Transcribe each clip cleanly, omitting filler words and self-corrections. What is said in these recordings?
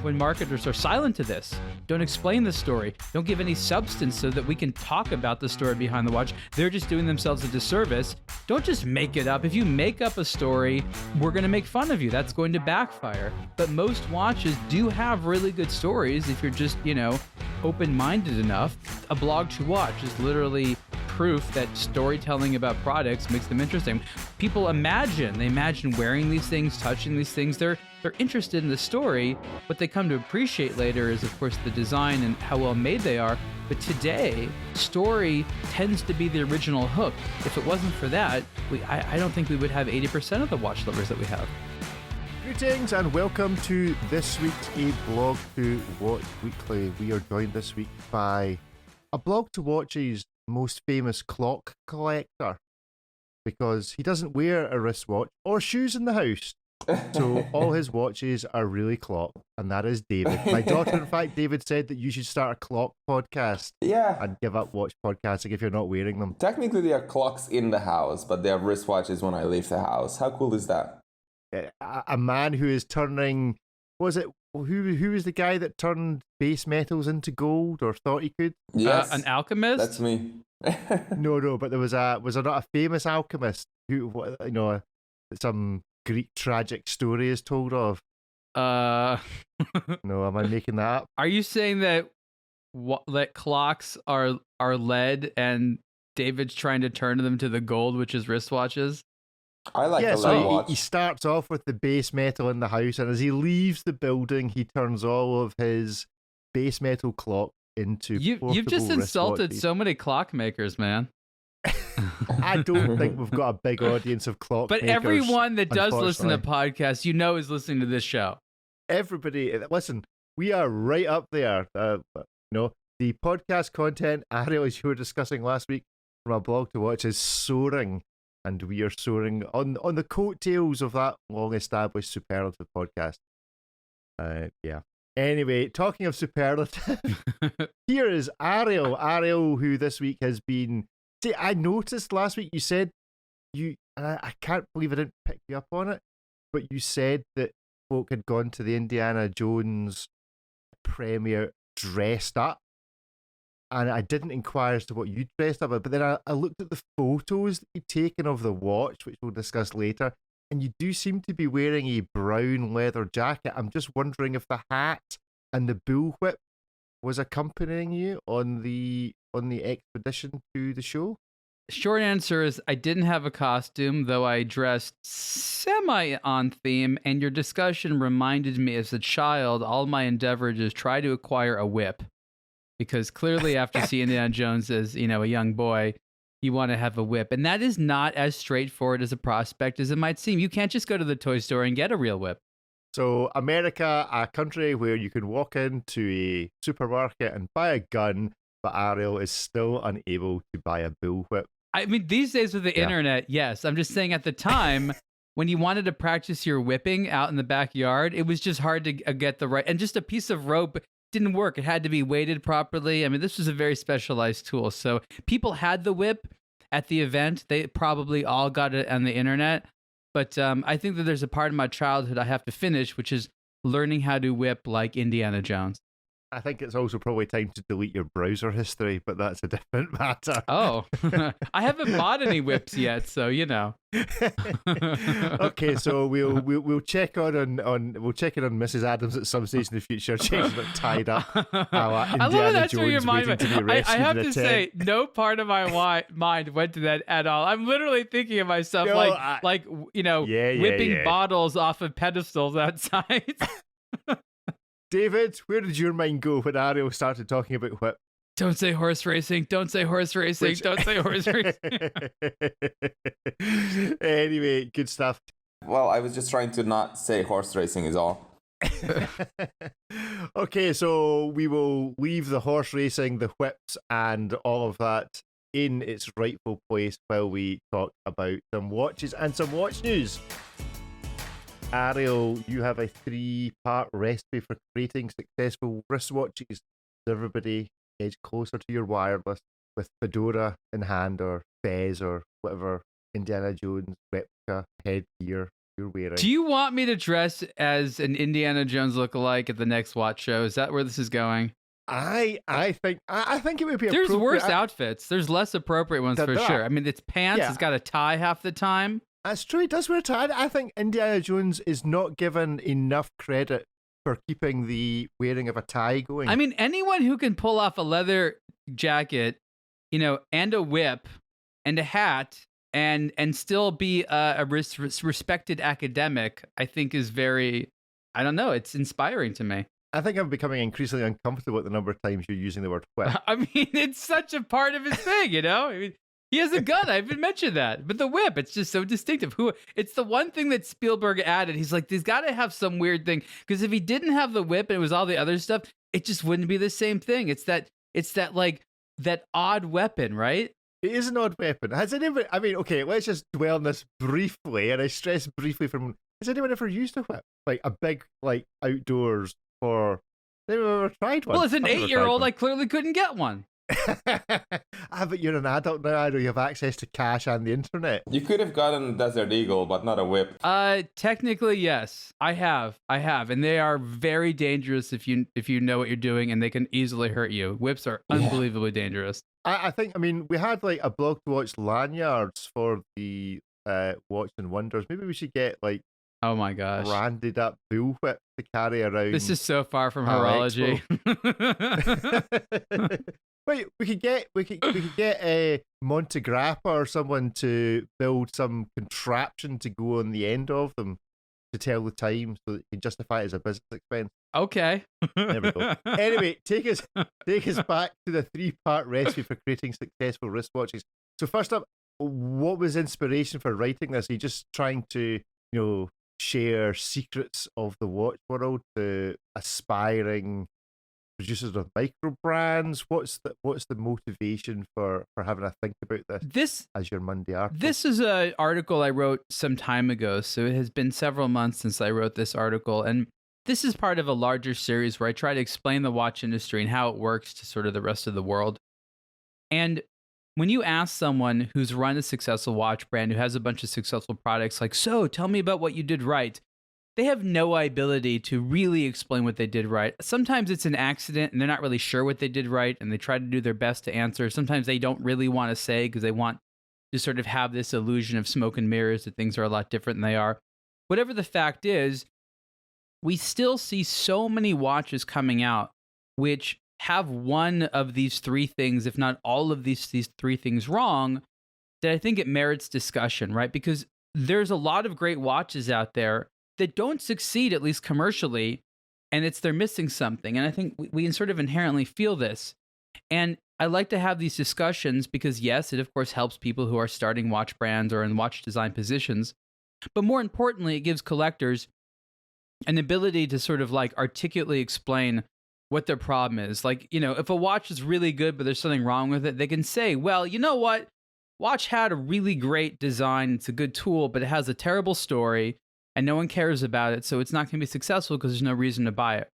when marketers are silent to this, don't explain the story, don't give any substance so that we can talk about the story behind the watch, they're just doing themselves a disservice. Don't just make it up. If you make up a story, we're going to make fun of you. That's going to backfire. But most watches do have really good stories if you're just, open-minded enough. aBlogtoWatch is literally proof that storytelling about products makes them interesting. People imagine wearing these things, touching these things. They're interested in the story. What they come to appreciate later is, of course, the design and how well made they are. But today, story tends to be the original hook. If it wasn't for that, I don't think we would have 80% of the watch lovers that we have. Greetings and welcome to this week's aBlogtoWatch Weekly. We are joined this week by aBlogtoWatch's most famous clock collector, because he doesn't wear a wristwatch or shoes in the house. So all his watches are really clock, and that is David. My daughter, in fact, David said that you should start a clock podcast. Yeah. And give up watch podcasting if you're not wearing them. Technically, they are clocks in the house, but they are wristwatches when I leave the house. How cool is that? A man who is turning, who was the guy that turned base metals into gold, or thought he could? Yes, an alchemist. That's me. No, but there was there not a famous alchemist who, some Greek tragic story is told of? No, am I making that up? Are you saying that clocks are lead and David's trying to turn them to the gold, which is wristwatches? I like the so watch. He starts off with the base metal in the house, and as he leaves the building, he turns all of his base metal clock into You've just insulted so many clockmakers, man. I don't think we've got a big audience of clockmakers. But everyone that does listen to podcasts, is listening to this show. Everybody, listen, we are right up there. The podcast content, Ariel, as you were discussing last week from aBlogtoWatch, is soaring. And we are soaring on the coattails of that long-established superlative podcast. Yeah. Anyway, talking of superlative, here is Ariel. Ariel, who this week has been... See, I noticed last week you said... I can't believe I didn't pick you up on it, but you said that folk had gone to the Indiana Jones premiere dressed up. And I didn't inquire as to what you dressed up, but then I looked at the photos that you'd taken of the watch, which we'll discuss later, and you do seem to be wearing a brown leather jacket. I'm just wondering if the hat and the bullwhip was accompanying you on the expedition to the show. Short answer is I didn't have a costume, though I dressed semi on theme, and your discussion reminded me as a child, all my endeavors is try to acquire a whip. Because clearly after seeing Indiana Jones as, a young boy, you want to have a whip. And that is not as straightforward as a prospect as it might seem. You can't just go to the toy store and get a real whip. So America, a country where you can walk into a supermarket and buy a gun, but Ariel is still unable to buy a bullwhip. I mean, these days with the internet, yes. I'm just saying at the time, when you wanted to practice your whipping out in the backyard, it was just hard to get the right... And just a piece of rope... didn't work. It had to be weighted properly. I mean, this was a very specialized tool. So people had the whip at the event. They probably all got it on the internet. But I think that there's a part of my childhood I have to finish, which is learning how to whip like Indiana Jones. I think it's also probably time to delete your browser history, but that's a different matter. Oh, I haven't bought any whips yet, so Okay, so we'll check we'll check in on Mrs. Adams at some stage in the future. She's a bit tied up. I love that's where your mind went. I have to say, no part of my mind went to that at all. I'm literally thinking of myself whipping bottles off of pedestals outside. David, where did your mind go when Ariel started talking about whip? Don't say horse racing. Don't say horse racing. Don't say horse racing. Anyway, good stuff. Well, I was just trying to not say horse racing is all. Okay, so we will leave the horse racing, the whips, and all of that in its rightful place while we talk about some watches and some watch news. Ariel, you have a 3-part recipe for creating successful wristwatches. Everybody edge closer to your wireless with fedora in hand, or fez, or whatever Indiana Jones replica headgear you're wearing. Do you want me to dress as an Indiana Jones lookalike at the next watch show? Is that where this is going? I think it would be. There's appropriate. worse outfits. There's less appropriate ones for sure. I mean, it's pants. Yeah. It's got a tie half the time. That's true. He does wear a tie. I think Indiana Jones is not given enough credit for keeping the wearing of a tie going. I mean, anyone who can pull off a leather jacket, and a whip and a hat and still be a respected academic, I think is very, I don't know, it's inspiring to me. I think I'm becoming increasingly uncomfortable at the number of times you're using the word whip. I mean, it's such a part of his thing, I mean, he has a gun. I haven't mentioned that. But the whip, it's just so distinctive. It's the one thing that Spielberg added. He's like, there's got to have some weird thing. Because if he didn't have the whip and it was all the other stuff, it just wouldn't be the same thing. It's that like that odd weapon, right? It is an odd weapon. Has anyone, I mean, okay, let's just dwell on this briefly. And I stress briefly has anyone ever used a whip? Like a big, like outdoors for, has anyone ever tried one? Well, as an 8-year-old, I clearly couldn't get one. But you're an adult now, Ariel. You have access to cash and the internet. You could have gotten a Desert Eagle, but not a whip. Technically, yes, I have, and they are very dangerous if you know what you're doing, and they can easily hurt you. Whips are unbelievably dangerous. I think, I mean, we had like aBlogtoWatch lanyards for the Watch and Wonders. Maybe we should get like, oh my gosh, branded up bull whip to carry around. This is so far from horology. Wait, we could get a Montegrappa or someone to build some contraption to go on the end of them to tell the time, so that you can justify it as a business expense. Okay. There we go. Anyway, take us back to the 3-part recipe for creating successful wristwatches. So first up, what was inspiration for writing this? Are you just trying to, share secrets of the watch world to aspiring producers of micro brands? What's the motivation for having a think about this as your Monday article? This is an article I wrote some time ago, so it has been several months since I wrote this article, and this is part of a larger series where I try to explain the watch industry and how it works to sort of the rest of the world. And when you ask someone who's run a successful watch brand, who has a bunch of successful products, like, so tell me about what you did right, they have no ability to really explain what they did right. Sometimes it's an accident and they're not really sure what they did right, and they try to do their best to answer. Sometimes they don't really want to say because they want to sort of have this illusion of smoke and mirrors that things are a lot different than they are. Whatever the fact is, we still see so many watches coming out which have one of these three things, if not all of these three things wrong, that I think it merits discussion, right? Because there's a lot of great watches out there that don't succeed, at least commercially, and they're missing something. And I think we sort of inherently feel this. And I like to have these discussions because, yes, it of course helps people who are starting watch brands or in watch design positions. But more importantly, it gives collectors an ability to sort of like articulately explain what their problem is. Like, if a watch is really good, but there's something wrong with it, they can say, well, you know what? Watch had a really great design. It's a good tool, but it has a terrible story and no one cares about it. So it's not going to be successful because there's no reason to buy it.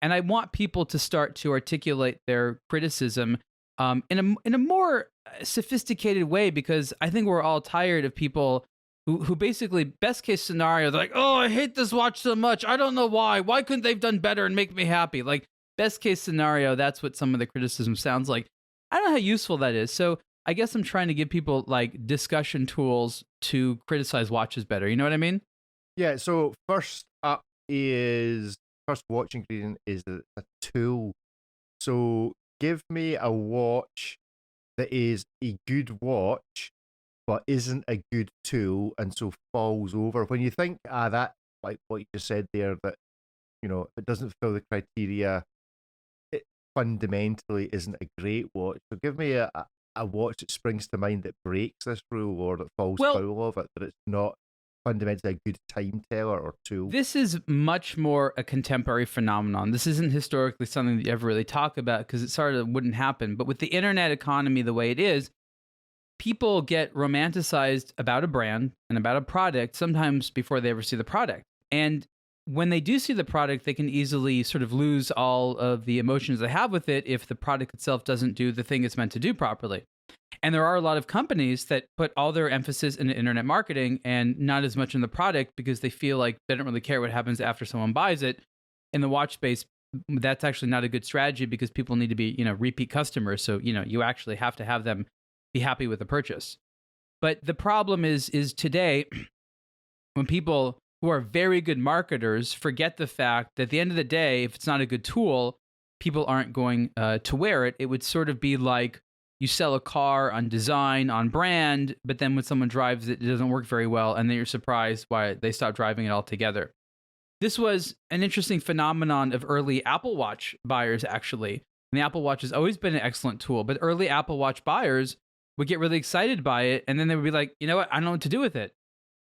And I want people to start to articulate their criticism in a more sophisticated way, because I think we're all tired of people who basically, best case scenario, they're like, oh, I hate this watch so much. I don't know why. Why couldn't they have done better and make me happy? Like, best case scenario, that's what some of the criticism sounds like. I don't know how useful that is. So I guess I'm trying to give people like discussion tools to criticize watches better. You know what I mean? Yeah, so first watch ingredient is a tool. So give me a watch that is a good watch, but isn't a good tool, and so falls over. When you think, that, like what you just said there, that, if it doesn't fill the criteria, it fundamentally isn't a great watch. So give me a watch that springs to mind that breaks this rule or that falls foul of it, that it's not fundamentally a good time teller or tool. This is much more a contemporary phenomenon. This isn't historically something that you ever really talk about because it sort of wouldn't happen. But with the internet economy the way it is, people get romanticized about a brand and about a product sometimes before they ever see the product. And when they do see the product, they can easily sort of lose all of the emotions they have with it if the product itself doesn't do the thing it's meant to do properly. And there are a lot of companies that put all their emphasis in internet marketing and not as much in the product because they feel like they don't really care what happens after someone buys it. In the watch space, that's actually not a good strategy because people need to be, repeat customers. So, you actually have to have them be happy with the purchase. But the problem is today, when people who are very good marketers forget the fact that at the end of the day, if it's not a good tool, people aren't going to wear it. It would sort of be like you sell a car on design, on brand, but then when someone drives it, it doesn't work very well, and then you're surprised why they stop driving it altogether. This was an interesting phenomenon of early Apple Watch buyers, actually. And the Apple Watch has always been an excellent tool, but early Apple Watch buyers would get really excited by it, and then they would be like, you know what, I don't know what to do with it.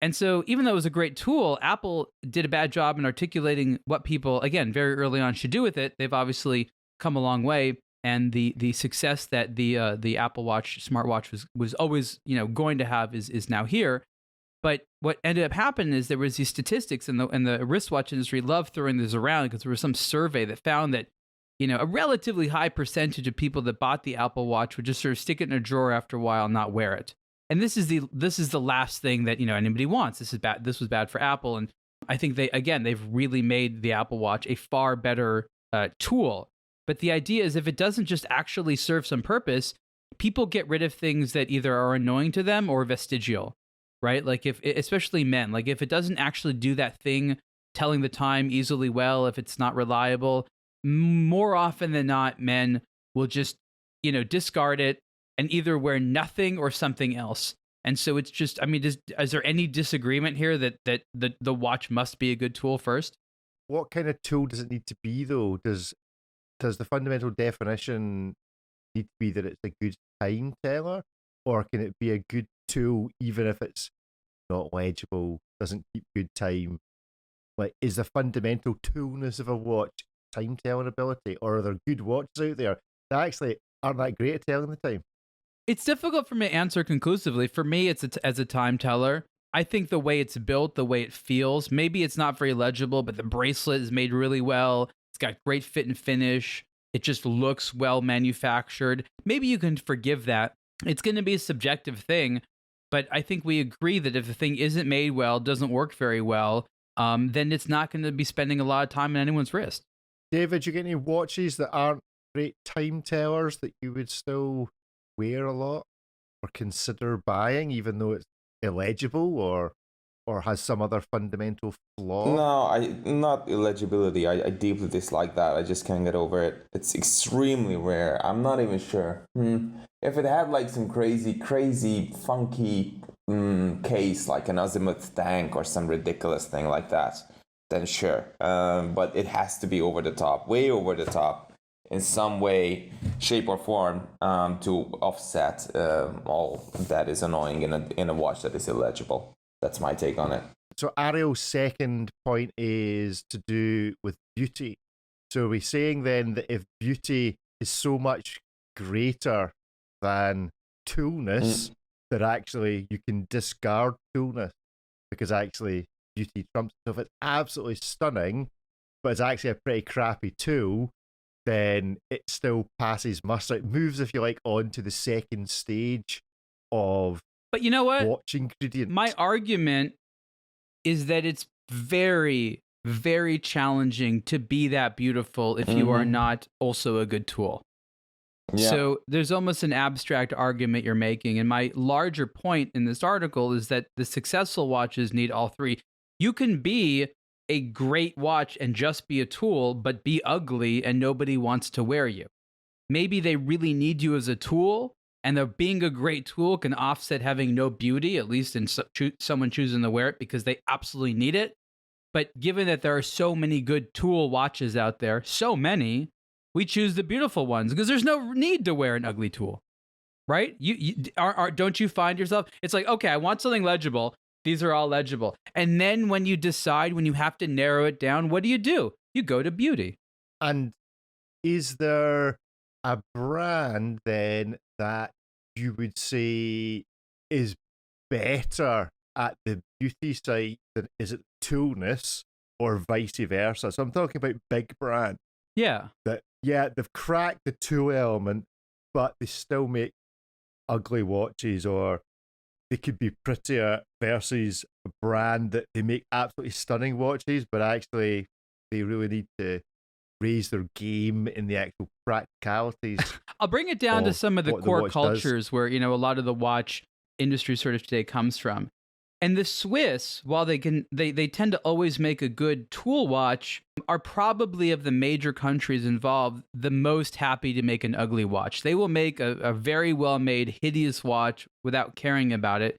And so even though it was a great tool, Apple did a bad job in articulating what people, again, very early on should do with it. They've obviously come a long way. And the success that the Apple Watch smartwatch was always going to have is now here. But what ended up happening is there was these statistics, and the wristwatch industry loved throwing this around because there was some survey that found that a relatively high percentage of people that bought the Apple Watch would just sort of stick it in a drawer after a while and not wear it. And this is the last thing that anybody wants. This is bad. This was bad for Apple, and I think they've really made the Apple Watch a far better tool. But the idea is if it doesn't just actually serve some purpose, people get rid of things that either are annoying to them or vestigial, right? Like especially men, like if it doesn't actually do that thing, telling the time easily well, if it's not reliable, more often than not, men will just, discard it and either wear nothing or something else. And so it's just, is there any disagreement here that the watch must be a good tool first? What kind of tool does it need to be, though? Does the fundamental definition need to be that it's a good time teller, or can it be a good tool even if it's not legible, doesn't keep good time? Like, is the fundamental toolness of a watch time telling ability, or are there good watches out there that actually aren't that great at telling the time? It's difficult for me to answer conclusively. For me, it's as a time teller. I think the way it's built, the way it feels, maybe it's not very legible, but the bracelet is made really well. It's got great fit and finish. It just looks well manufactured. Maybe you can forgive that. It's going to be a subjective thing, but I think we agree that if the thing isn't made well, doesn't work very well, then it's not going to be spending a lot of time on anyone's wrist. David, you get any watches that aren't great time tellers that you would still wear a lot or consider buying, even though it's illegible or has some other fundamental flaw? No, not illegibility. I deeply dislike that. I just can't get over it. It's extremely rare. I'm not even sure. If it had like some crazy, funky case, like an azimuth tank or some ridiculous thing like that, then sure. But it has to be over the top, way over the top, in some way, shape, or form, to offset all that is annoying in a watch that is illegible. That's my take on it. So Ariel's second point is to do with beauty. So are we saying then that if beauty is so much greater than toolness, that actually you can discard toolness because actually beauty trumps? So if it's absolutely stunning, but it's actually a pretty crappy tool, then it still passes muster. It moves, if you like, on to the second stage of But you know what? watch ingredients. My argument is that it's very, very challenging to be that beautiful if you are not also a good tool. Yeah. So there's almost an abstract argument you're making. And my larger point in this article is that the successful watches need all three. You can be a great watch and just be a tool, but be ugly and nobody wants to wear you. Maybe they really need you as a tool, and the being a great tool can offset having no beauty, at least in someone choosing to wear it because they absolutely need it. But given that there are so many good tool watches out there, so many, we choose the beautiful ones because there's no need to wear an ugly tool, right? Don't you find yourself? It's like, okay, I want something legible. These are all legible. And then when you decide, when you have to narrow it down, what do? You go to beauty. And is there a brand then that you would say is better at the beauty side than is it toolness, or vice versa? So I'm talking about big brand. Yeah. That, yeah, they've cracked the tool element, but they still make ugly watches, or they could be prettier versus a brand that they make absolutely stunning watches, but actually they really need to raise their game in the actual practicalities. I'll bring it down to some of the core watch cultures where, a lot of the watch industry sort of today comes from. And the Swiss, while they tend to always make a good tool watch, are probably of the major countries involved the most happy to make an ugly watch. They will make a very well-made, hideous watch without caring about it,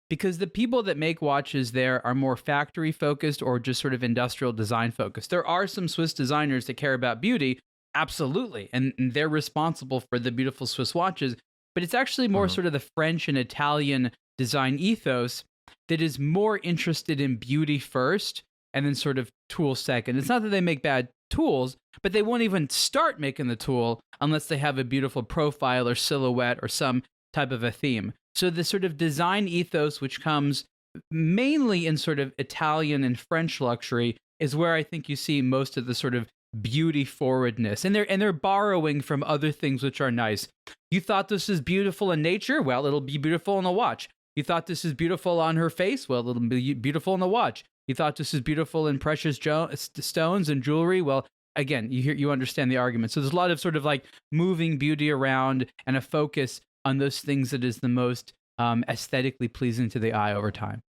because the people that make watches there are more factory focused or just sort of industrial design focused. There are some Swiss designers that care about beauty, absolutely, and they're responsible for the beautiful Swiss watches, but it's actually more sort of the French and Italian design ethos that is more interested in beauty first and then sort of tool second. It's not that they make bad tools, but they won't even start making the tool unless they have a beautiful profile or silhouette or some type of a theme. So the sort of design ethos, which comes mainly in sort of Italian and French luxury, is where I think you see most of the sort of beauty forwardness. And they're borrowing from other things which are nice. You thought this is beautiful in nature? Well, it'll be beautiful in a watch. You thought this is beautiful on her face? Well, it'll be beautiful in the watch. You thought this is beautiful in precious stones and jewelry? Well, again, you understand the argument. So there's a lot of sort of like moving beauty around and a focus on those things that is the most aesthetically pleasing to the eye over time.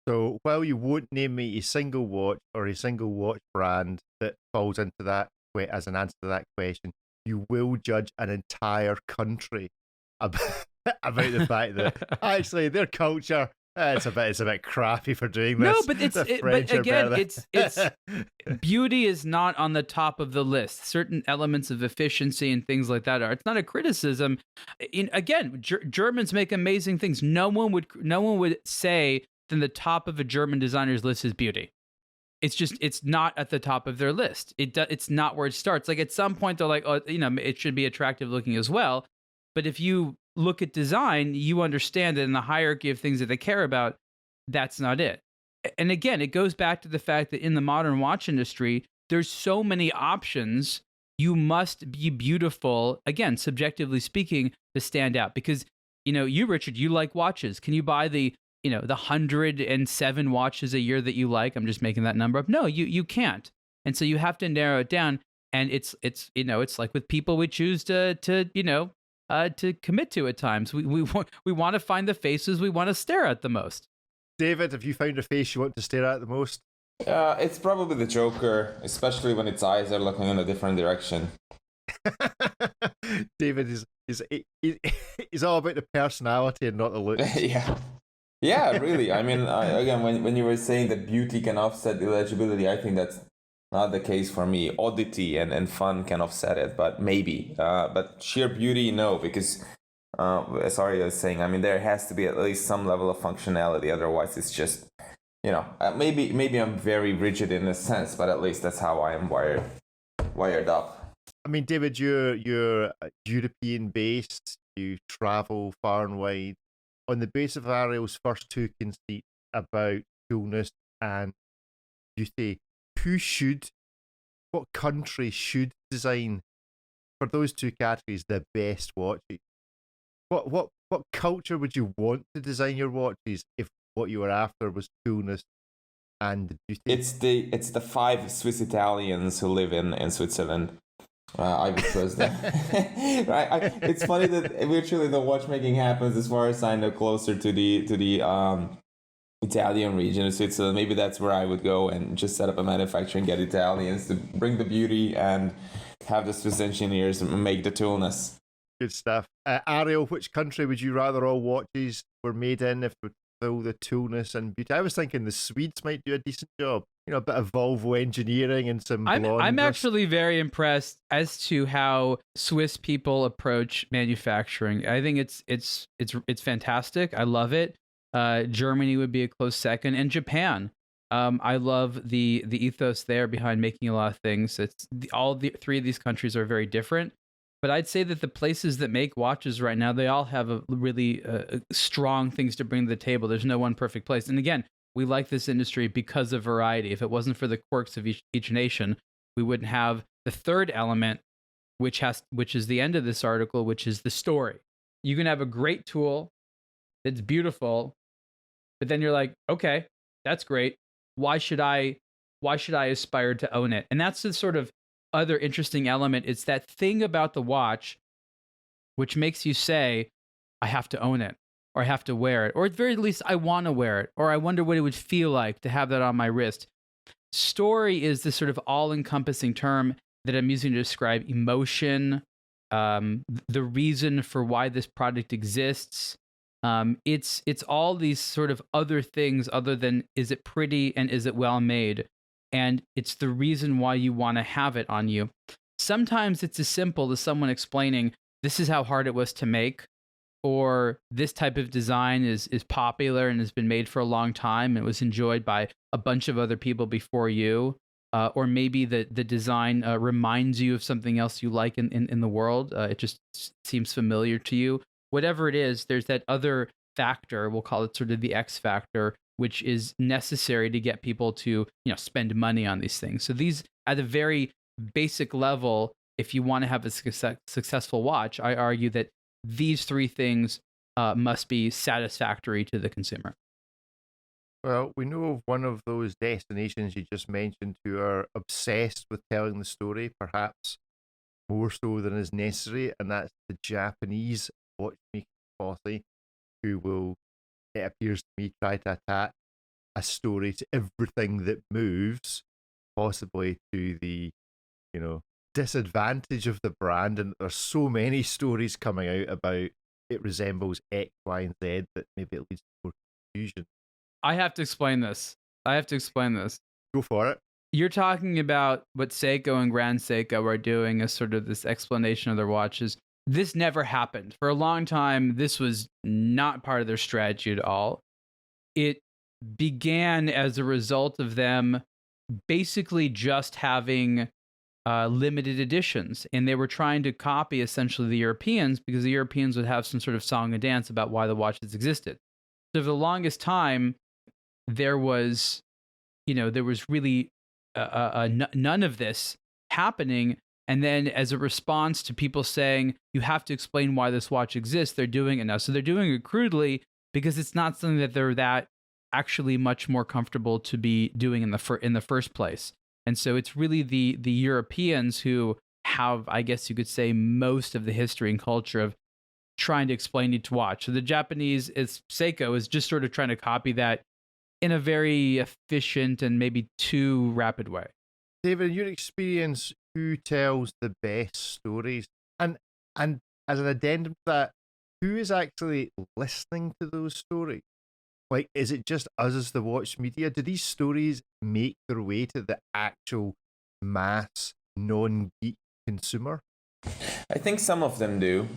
So while you won't name me a single watch or a single watch brand that falls into that as an answer to that question, you will judge an entire country about the fact that actually their culture it's a bit crappy for doing this. No, but it's beauty is not on the top of the list. Certain elements of efficiency and things like that are. It's not a criticism. Germans make amazing things. No one would say that the top of a German designer's list is beauty. It's not at the top of their list. It's not where it starts. Like at some point they're like, oh, it should be attractive looking as well. But if you look at design, you understand that in the hierarchy of things that they care about, that's not it. And again, it goes back to the fact that in the modern watch industry, there's so many options. You must be beautiful, again, subjectively speaking, to stand out. Because, you, Richard, you like watches. Can you buy the 107 watches a year that you like? I'm just making that number up. No, you can't. And so you have to narrow it down. And it's like with people we choose to commit to at times. We want to find the faces we want to stare at the most. David, have you found a face you want to stare at the most? It's probably the Joker, especially when its eyes are looking in a different direction. David is all about the personality and not the looks. Yeah, really. I mean, again, when you were saying that beauty can offset illegibility, I think that's not the case for me. Oddity and fun can offset it, but maybe. But sheer beauty, no, because as Ariel was saying, I mean, there has to be at least some level of functionality. Otherwise, it's just, maybe I'm very rigid in a sense, but at least that's how I am wired up. I mean, David, you're European based. You travel far and wide. On the base of Ariel's first two conceits about coolness and beauty, what country should design for those two categories the best watches? What culture would you want to design your watches if what you were after was coolness and beauty? It's the 5 Swiss Italians who live in Switzerland. I would trust them. Right? It's funny that virtually the watchmaking happens, as far as I know, closer to the Italian region of Switzerland. Maybe that's where I would go and just set up a manufacturer and get Italians to bring the beauty and have the Swiss engineers make the toolness. Good stuff. Ariel, which country would you rather all watches were made in if with all the toolness and beauty? I was thinking the Swedes might do a decent job. A bit of Volvo engineering and some blonde. I'm actually very impressed as to how Swiss people approach manufacturing. I think it's fantastic. I love it. Germany would be a close second, and Japan. I love the ethos there behind making a lot of things. All three of these countries are very different, but I'd say that the places that make watches right now, they all have a really strong things to bring to the table. There's no one perfect place. And again, we like this industry because of variety. If it wasn't for the quirks of each nation, we wouldn't have the third element, which is the end of this article, which is the story. You can have a great tool that's beautiful, but then you're like, okay, that's great. Why should I aspire to own it? And that's the sort of other interesting element. It's that thing about the watch which makes you say, I have to own it, or I have to wear it, or at the very least, I want to wear it, or I wonder what it would feel like to have that on my wrist. Story is this sort of all-encompassing term that I'm using to describe emotion, the reason for why this product exists. It's all these sort of other things other than is it pretty and is it well made, and it's the reason why you want to have it on you. Sometimes it's as simple as someone explaining, this is how hard it was to make, or this type of design is popular and has been made for a long time and was enjoyed by a bunch of other people before you, or maybe the design reminds you of something else you like in the world. It just seems familiar to you. Whatever it is, there's that other factor, we'll call it sort of the X factor, which is necessary to get people to spend money on these things. So these, at a very basic level, if you want to have a successful watch, I argue that these three things must be satisfactory to the consumer. Well, we know of one of those destinations you just mentioned who are obsessed with telling the story, perhaps more so than is necessary, and that's the Japanese watchmaking posse, who will, it appears to me, try to attach a story to everything that moves, possibly to the, disadvantage of the brand. And there's so many stories coming out about it resembles X, Y, and Z that maybe it leads to more confusion. I have to explain this. Go for it. You're talking about what Seiko and Grand Seiko are doing as sort of this explanation of their watches. This never happened. For a long time, this was not part of their strategy at all. It began as a result of them basically just having limited editions, and they were trying to copy essentially the Europeans, because the Europeans would have some sort of song and dance about why the watches existed. So for the longest time, there was really none of this happening. And then as a response to people saying, you have to explain why this watch exists, they're doing it now. So they're doing it crudely because it's not something that they're that actually much more comfortable to be doing in the first place. And so it's really the Europeans who have, I guess you could say, most of the history and culture of trying to explain each watch. So the Japanese, Seiko, is just sort of trying to copy that in a very efficient and maybe too rapid way. David, in your experience, who tells the best stories? And as an addendum to that, who is actually listening to those stories? Like, is it just us as the watch media? Do these stories make their way to the actual mass, non-geek consumer? I think some of them do.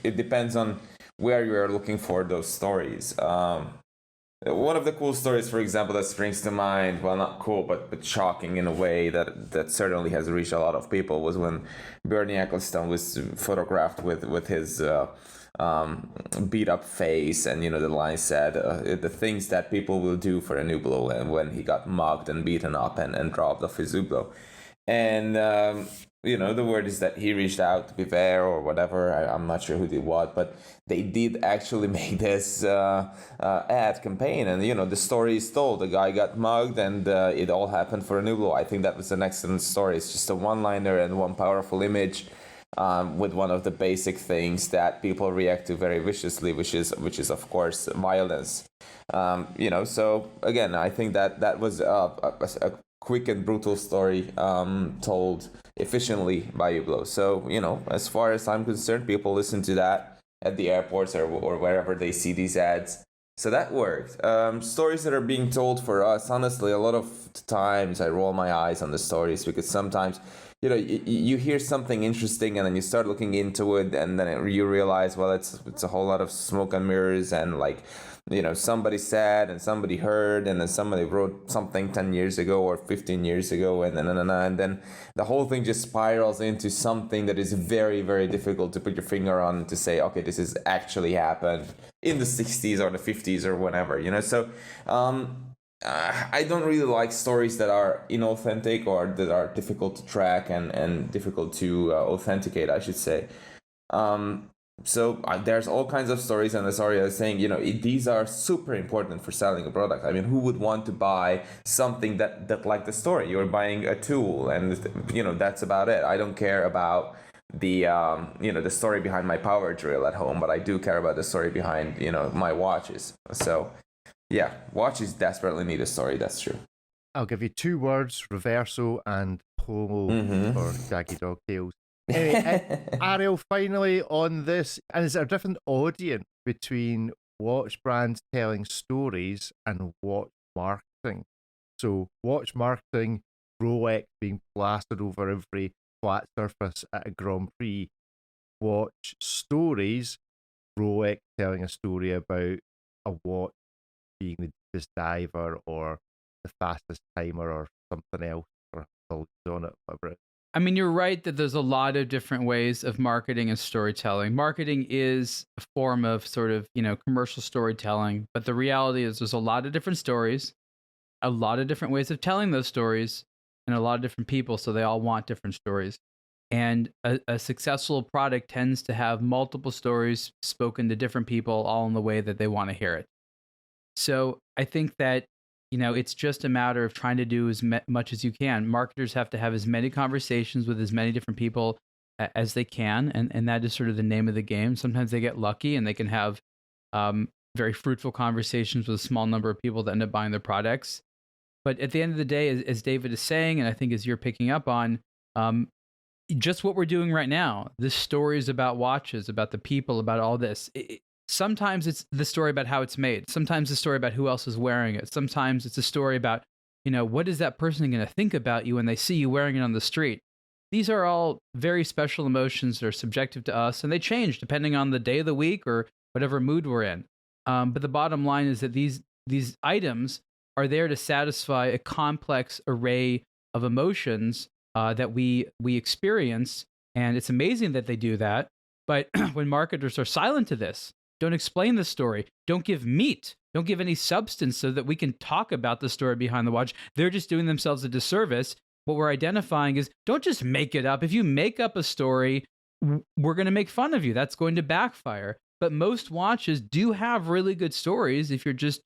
It depends on where you are looking for those stories. One of the cool stories, for example, that springs to mind, well, not cool, but shocking in a way that certainly has reached a lot of people, was when Bernie Ecclestone was photographed with his beat up face, and the line said the things that people will do for a Hublot, and when he got mugged and beaten up and dropped off his Hublot. And the word is that he reached out to be there or whatever. I'm not sure who did what, but they did actually make this ad campaign, and the story is told. The guy got mugged, and it all happened for a Hublot. I think that was an excellent story. It's just a one-liner and one powerful image. With one of the basic things that people react to very viciously, which is of course violence. So again, I think that was a quick and brutal story told efficiently by Hublot. So as far as I'm concerned, people listen to that at the airports or wherever they see these ads. So that worked. Stories that are being told for us, honestly, a lot of times I roll my eyes on the stories, because sometimes you hear something interesting and then you start looking into it, and then you realize, well, it's a whole lot of smoke and mirrors, and somebody said and somebody heard, and then somebody wrote something 10 years ago or 15 years ago, and then the whole thing just spirals into something that is very, very difficult to put your finger on and to say, okay, this has actually happened in the 60s or the 50s or whenever, So I don't really like stories that are inauthentic or that are difficult to track and difficult to authenticate, I should say. So there's all kinds of stories, and as Ariel is saying, these are super important for selling a product. I mean, who would want to buy something that like the story? You're buying a tool, and that's about it. I don't care about the the story behind my power drill at home, but I do care about the story behind my watches. So yeah, watches desperately need a story. That's true. I'll give you two words: reverso and polo or shaggy dog tails. Anyway, Ariel, finally on this, and is there a different audience between watch brands telling stories and watch marketing? So watch marketing, Rolex being plastered over every flat surface at a Grand Prix. Watch stories, Rolex telling a story about a watch being the deepest diver or the fastest timer or something else, or on it, whatever it is. I mean, you're right that there's a lot of different ways of marketing and storytelling. Marketing is a form of sort of, commercial storytelling, but the reality is there's a lot of different stories, a lot of different ways of telling those stories, and a lot of different people, so they all want different stories. And a successful product tends to have multiple stories spoken to different people, all in the way that they want to hear it. So I think that it's just a matter of trying to do as much as you can. Marketers have to have as many conversations with as many different people as they can, and that is sort of the name of the game. Sometimes they get lucky and they can have very fruitful conversations with a small number of people that end up buying their products. But at the end of the day, as David is saying, and I think as you're picking up on, just what we're doing right now, this story is about watches, about the people, about all this. Sometimes it's the story about how it's made. Sometimes the story about who else is wearing it. Sometimes it's a story about, what is that person going to think about you when they see you wearing it on the street? These are all very special emotions that are subjective to us, and they change depending on the day of the week or whatever mood we're in. But the bottom line is that these items are there to satisfy a complex array of emotions that we experience, and it's amazing that they do that. But when marketers are silent to this, don't explain the story, don't give meat, don't give any substance so that we can talk about the story behind the watch, they're just doing themselves a disservice. What we're identifying is, don't just make it up. If you make up a story, we're going to make fun of you. That's going to backfire. But most watches do have really good stories if you're just,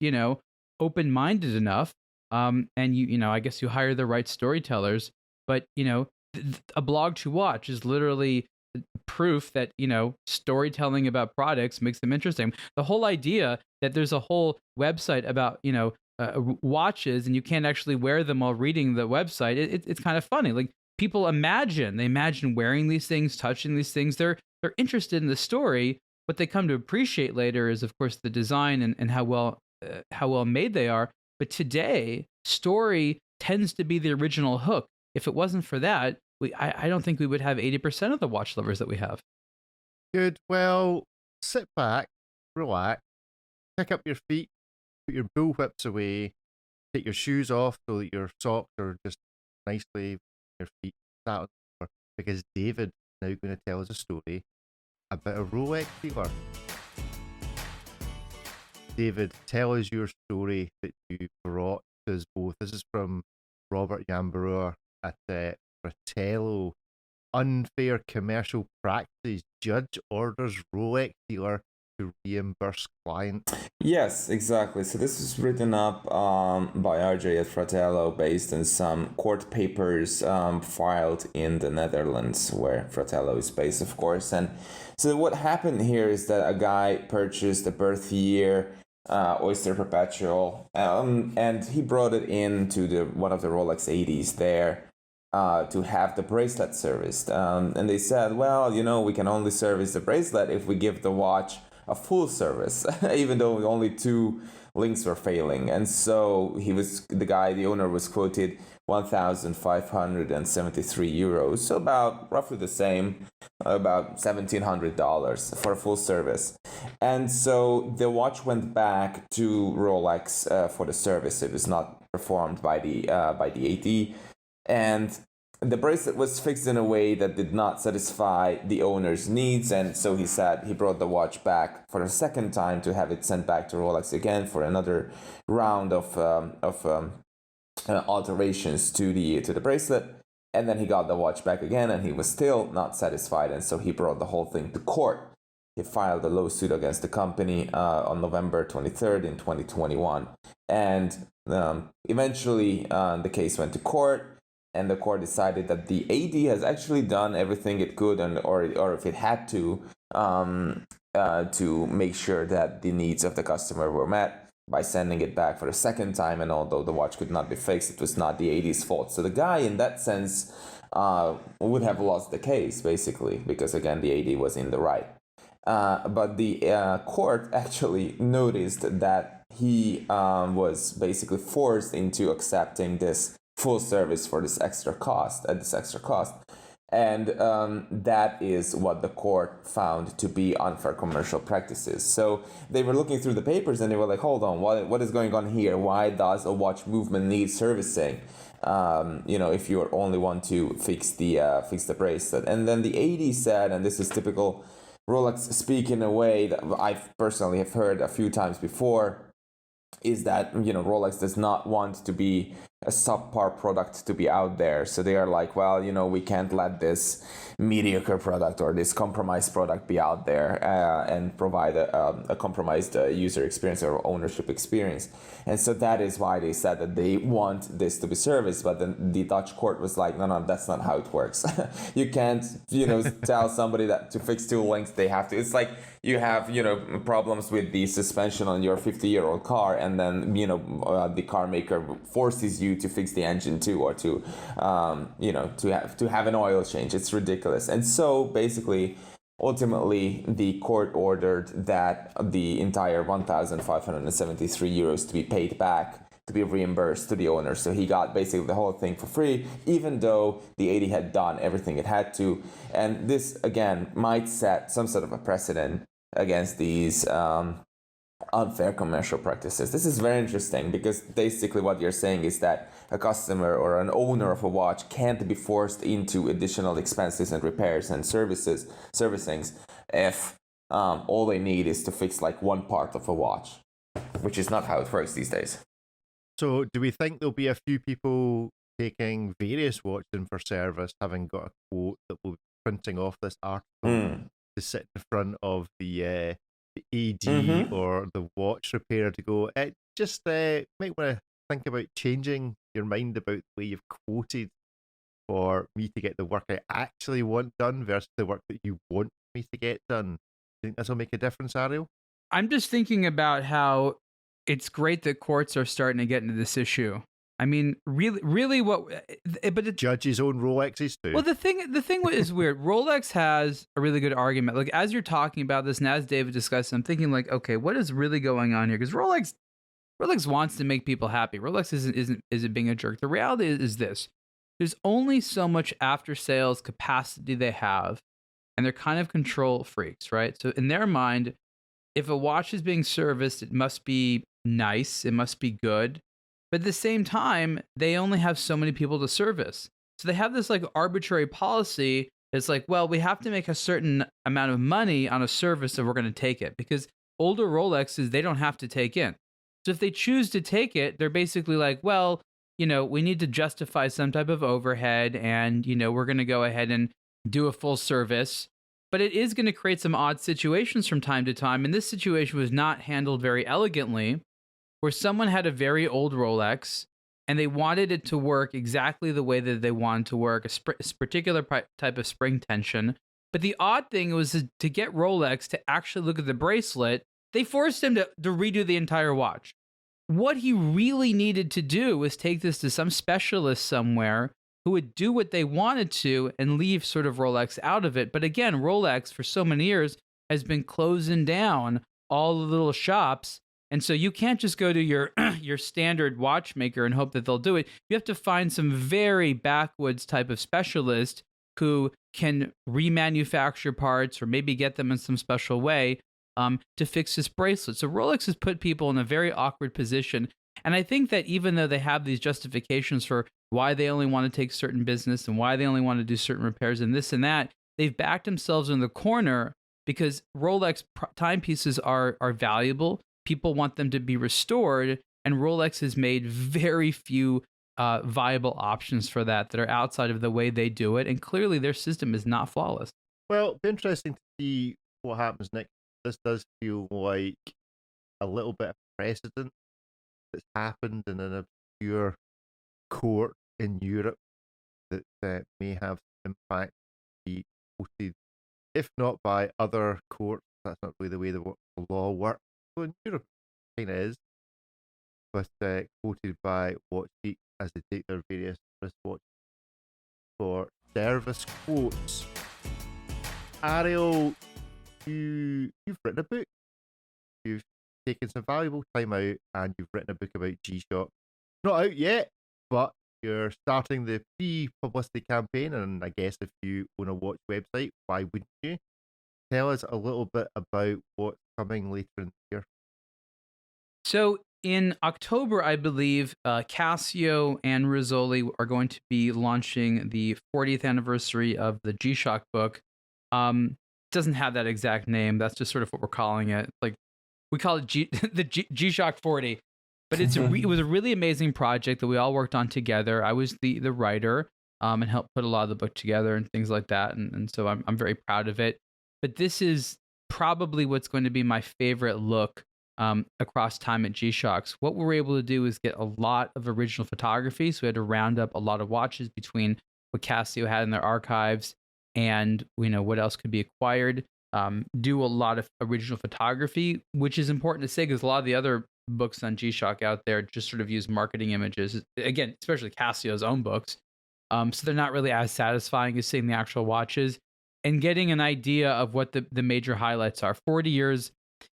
open-minded enough. And I guess you hire the right storytellers. But, aBlogtoWatch is literally proof that storytelling about products makes them interesting. The whole idea that there's a whole website about watches and you can't actually wear them while reading the website, it's kind of funny. Like, people imagine wearing these things, touching these things. They're interested in the story. What they come to appreciate later is, of course, the design and how well made they are. But today, story tends to be the original hook. If it wasn't for that, I don't think we would have 80% of the watch lovers that we have. Good. Well, sit back, relax, pick up your feet, put your bull whips away, take your shoes off so that your socks are just nicely your feet sat on the floor, because David is now going to tell us a story about a Rolex dealer. David, tell us your story that you brought to us both. This is from Robert Yambauer at Fratello. Unfair commercial practices. Judge orders Rolex dealer to reimburse client. Yes, exactly. So this was written up by RJ at Fratello based on some court papers filed in the Netherlands, where Fratello is based, of course. And so what happened here is that a guy purchased a birth year Oyster Perpetual, and he brought it into one of the Rolex ADs there to have the bracelet serviced. And they said, well, we can only service the bracelet if we give the watch a full service, even though only 2 links were failing. And so the owner was quoted 1,573 euros, so about roughly the same, about $1,700 for a full service. And so the watch went back to Rolex for the service. It was not performed by the AD, and the bracelet was fixed in a way that did not satisfy the owner's needs, and so he said he brought the watch back for a second time to have it sent back to Rolex again for another round of alterations to the bracelet, and then he got the watch back again, and he was still not satisfied, and so he brought the whole thing to court. he filed a lawsuit against the company on November 23rd in 2021. And eventually the case went to court, and the court decided that the AD has actually done everything it could, or if it had to make sure that the needs of the customer were met by sending it back for a second time. And although the watch could not be fixed, it was not the AD's fault. So the guy, in that sense, would have lost the case, basically, because, again, the AD was in the right. But the court actually noticed that he was basically forced into accepting this full service for this extra cost, and that is what the court found to be unfair commercial practices. So they were looking through the papers and they were like, hold on, what is going on here? Why does a watch movement need servicing? If you only want to fix the bracelet. And then the AD said, and this is typical Rolex speak in a way that I personally have heard a few times before, is that Rolex does not want to be a subpar product to be out there. So they are like, well, we can't let this mediocre product or this compromised product be out there and provide a compromised user experience or ownership experience. And so that is why they said that they want this to be serviced. But then the Dutch court was like, no, that's not how it works. You can't, tell somebody that to fix two links, they have to. It's like you have, problems with the suspension on your 50-year-old car, and then, the car maker forces you to fix the engine too, or to have an oil change. It's ridiculous. And so basically, ultimately, the court ordered that the entire 1,573 euros to be paid back, to be reimbursed to the owner. So he got basically the whole thing for free, even though the AD had done everything it had to. And this, again, might set some sort of a precedent against these unfair commercial practices. This is very interesting because basically what you're saying is that a customer or an owner of a watch can't be forced into additional expenses and repairs and servicings if all they need is to fix like one part of a watch, which is not how it works these days. So do we think there'll be a few people taking various watches in for service, having got a quote that will be printing off this article to sit in front of the AD or the watch repairer to go, just might want to think about changing your mind about the way you've quoted for me to get the work I actually want done versus the work that you want me to get done. Do you think this will make a difference, Ariel? I'm just thinking about how it's great that courts are starting to get into this issue. I mean, really, but judges own Rolexes too. Well, the thing is weird. Rolex has a really good argument. Like, as you're talking about this, and as David discussed, I'm thinking like, okay, what is really going on here? Because Rolex wants to make people happy. Rolex isn't being a jerk. The reality is this: there's only so much after sales capacity they have, and they're kind of control freaks, right? So in their mind, if a watch is being serviced, it must be nice, it must be good. But at the same time, they only have so many people to service. So they have this like arbitrary policy. It's like, well, we have to make a certain amount of money on a service if we're going to take it, because older Rolexes, they don't have to take in. So if they choose to take it, they're basically like, well, we need to justify some type of overhead, and, we're going to go ahead and do a full service. But it is going to create some odd situations from time to time. And this situation was not handled very elegantly, where someone had a very old Rolex and they wanted it to work exactly the way that they wanted to work, a particular type of spring tension. But the odd thing was to get Rolex to actually look at the bracelet, they forced him to redo the entire watch. What he really needed to do was take this to some specialist somewhere who would do what they wanted to and leave sort of Rolex out of it. But again, Rolex for so many years has been closing down all the little shops. And so you can't just go to your standard watchmaker and hope that they'll do it. You have to find some very backwoods type of specialist who can remanufacture parts or maybe get them in some special way to fix this bracelet. So Rolex has put people in a very awkward position. And I think that even though they have these justifications for why they only want to take certain business and why they only want to do certain repairs and this and that, they've backed themselves in the corner because Rolex timepieces are valuable. People want them to be restored, and Rolex has made very few viable options for that are outside of the way they do it. And clearly their system is not flawless. Well, it'd be interesting to see what happens next. This does feel like a little bit of precedent that's happened in an obscure court in Europe that may have impact be quoted, if not by other courts. That's not really the way the law works. So in Europe, it kind of is, but quoted by WatchGeek as they take their various wristwatches for service quotes. Ariel, you've written a book. You've taken some valuable time out and you've written a book about G-Shock. Not out yet, but you're starting the pre-publicity campaign, and I guess if you own a watch website, why wouldn't you? Tell us a little bit about what's coming later in the year. So in October, I believe, Casio and Rizzoli are going to be launching the 40th anniversary of the G-Shock book. It doesn't have that exact name. That's just sort of what we're calling it. Like, we call it the G-Shock 40. But it was a really amazing project that we all worked on together. I was the writer and helped put a lot of the book together and things like that. And so I'm very proud of it. But this is probably what's going to be my favorite look across time at G-Shocks. What we were able to do is get a lot of original photography. So we had to round up a lot of watches between what Casio had in their archives and what else could be acquired. Do a lot of original photography, which is important to say because a lot of the other books on G-Shock out there just sort of use marketing images. Again, especially Casio's own books. So they're not really as satisfying as seeing the actual watches and getting an idea of what the major highlights are. 40 years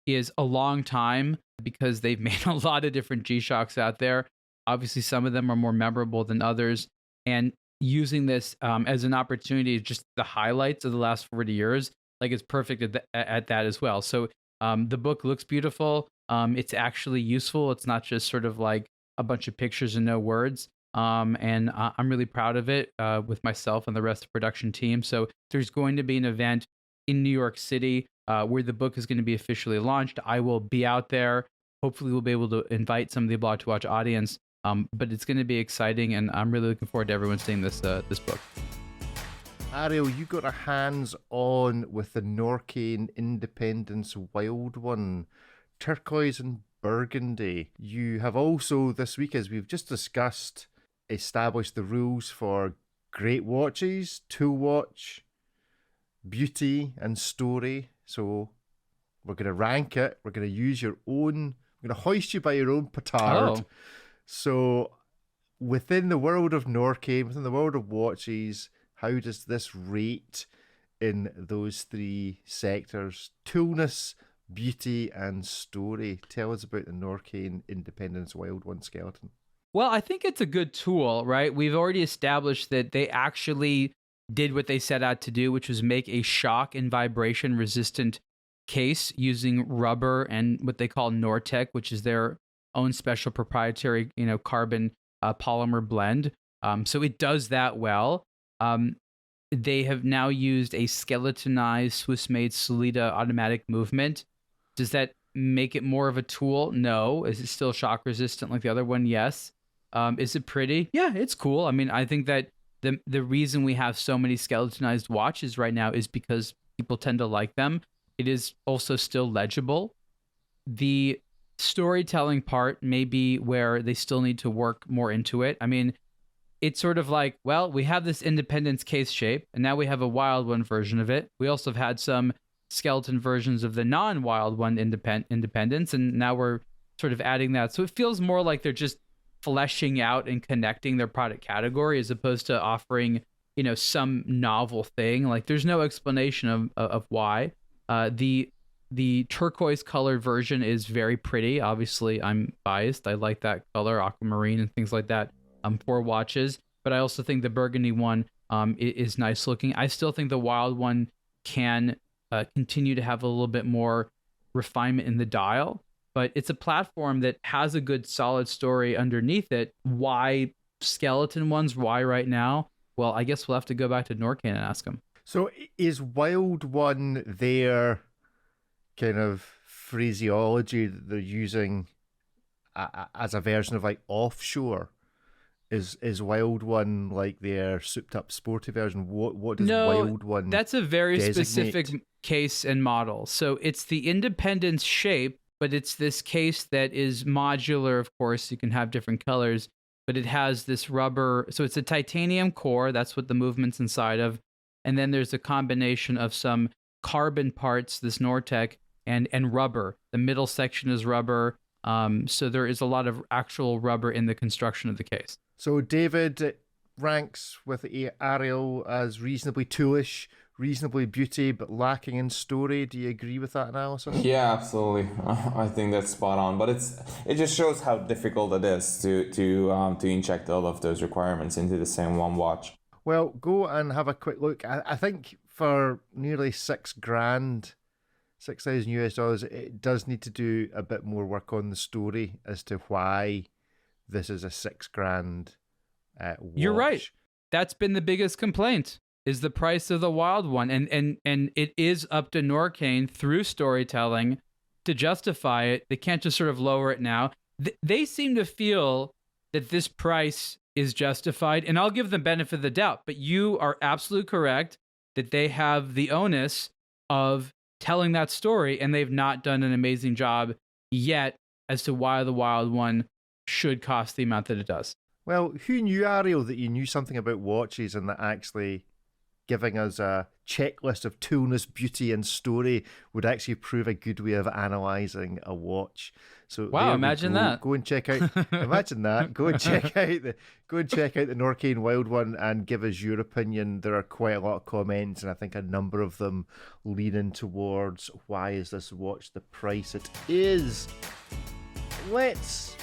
is a long time because they've made a lot of different G-Shocks out there. Obviously, some of them are more memorable than others. And using this as an opportunity, just the highlights of the last 40 years, like it's perfect at that as well. So the book looks beautiful. It's actually useful. It's not just sort of like a bunch of pictures and no words. And I'm really proud of it with myself and the rest of the production team. So there's going to be an event in New York City where the book is going to be officially launched. I will be out there. Hopefully we'll be able to invite some of the aBlogtoWatch audience. But it's going to be exciting, and I'm really looking forward to everyone seeing this book. Ariel, you got a hands-on with the Norqain Independence Wild One, Turquoise and Burgundy. You have also, this week, as we've just discussed, established the rules for great watches, tool watch, beauty, and story. So we're going to rank it. We're going to use your own, we're going to hoist you by your own petard. Oh. So within the world of Norqain, within the world of watches, how does this rate in those three sectors? Toolness, beauty, and story. Tell us about the Norqain Independence Wild One skeleton. Well, I think it's a good tool, right? We've already established that they actually did what they set out to do, which was make a shock and vibration resistant case using rubber and what they call Nortec, which is their own special proprietary, carbon polymer blend. So it does that well. They have now used a skeletonized Swiss-made Solida automatic movement. Does that make it more of a tool? No. Is it still shock resistant like the other one? Yes. Is it pretty? Yeah, it's cool. I mean, I think that the reason we have so many skeletonized watches right now is because people tend to like them. It is also still legible. The storytelling part may be where they still need to work more into it. I mean, it's sort of like, well, we have this Independence case shape, and now we have a Wild One version of it. We also have had some skeleton versions of the non-Wild One Independence, and now we're sort of adding that. So it feels more like they're just fleshing out and connecting their product category as opposed to offering, some novel thing. Like there's no explanation of why. The turquoise colored version is very pretty. Obviously, I'm biased. I like that color, aquamarine and things like that for watches. But I also think the burgundy one is nice looking. I still think the wild one can continue to have a little bit more refinement in the dial. But it's a platform that has a good solid story underneath it. Why skeleton ones? Why right now? Well, I guess we'll have to go back to Norqain and ask them. So is Wild One their kind of phraseology that they're using as a version of like offshore? Is Wild One like their souped up sporty version? What does No, Wild One that's a very designate? specific case and model. So it's the Independence shape, but it's this case that is modular, of course. You can have different colors, but it has this rubber. So it's a titanium core. That's what the movement's inside of. And then there's a combination of some carbon parts, this Nortec, and rubber. The middle section is rubber. So there is a lot of actual rubber in the construction of the case. So David ranks with Ariel as reasonably toolish, reasonably beauty, but lacking in story. Do you agree with that analysis? Yeah, absolutely. I think that's spot on. But it just shows how difficult it is to inject all of those requirements into the same one watch. Well, go and have a quick look. I think for nearly $6,000, $6,000 US, it does need to do a bit more work on the story as to why this is a $6,000 watch. You're right. That's been the biggest complaint, is the price of the Wild One. And it is up to Norqain through storytelling to justify it. They can't just sort of lower it now. They seem to feel that this price is justified, and I'll give them benefit of the doubt, but you are absolutely correct that they have the onus of telling that story, and they've not done an amazing job yet as to why the Wild One should cost the amount that it does. Well, who knew, Ariel, that you knew something about watches and that actually giving us a checklist of toolness, beauty, and story would actually prove a good way of analysing a watch. So wow, imagine that. Go and check out. Imagine that. Go and check out the Norqain Wild One and give us your opinion. There are quite a lot of comments, and I think a number of them leaning towards why is this watch the price it is. Let's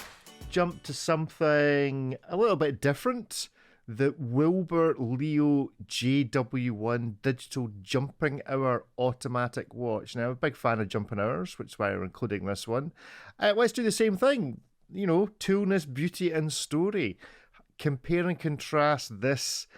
jump to something a little bit different. The Wilbur Leo JW1 digital jumping hour automatic watch. Now, I'm a big fan of jumping hours, which is why we're including this one. Let's do the same thing. You know, toolness, beauty, and story. Compare and contrast this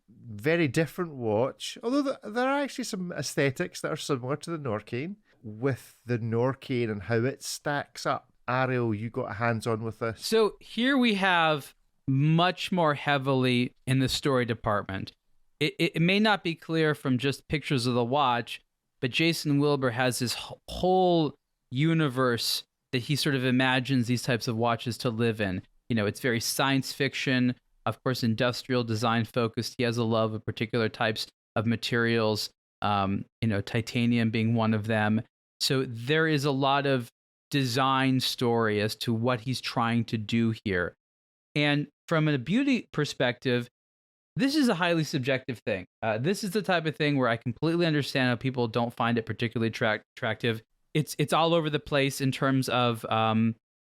very different watch, although there are actually some aesthetics that are similar to the Norqain, with the Norqain and how it stacks up. Ariel, you got hands-on with this. So here we have much more heavily in the story department. It may not be clear from just pictures of the watch, but Jason Wilbur has this whole universe that he sort of imagines these types of watches to live in. You know, it's very science fiction, of course, industrial design focused. He has a love of particular types of materials, titanium being one of them. So there is a lot of design story as to what he's trying to do here. And from a beauty perspective, this is a highly subjective thing. This is the type of thing where I completely understand how people don't find it particularly attractive. It's all over the place in terms of,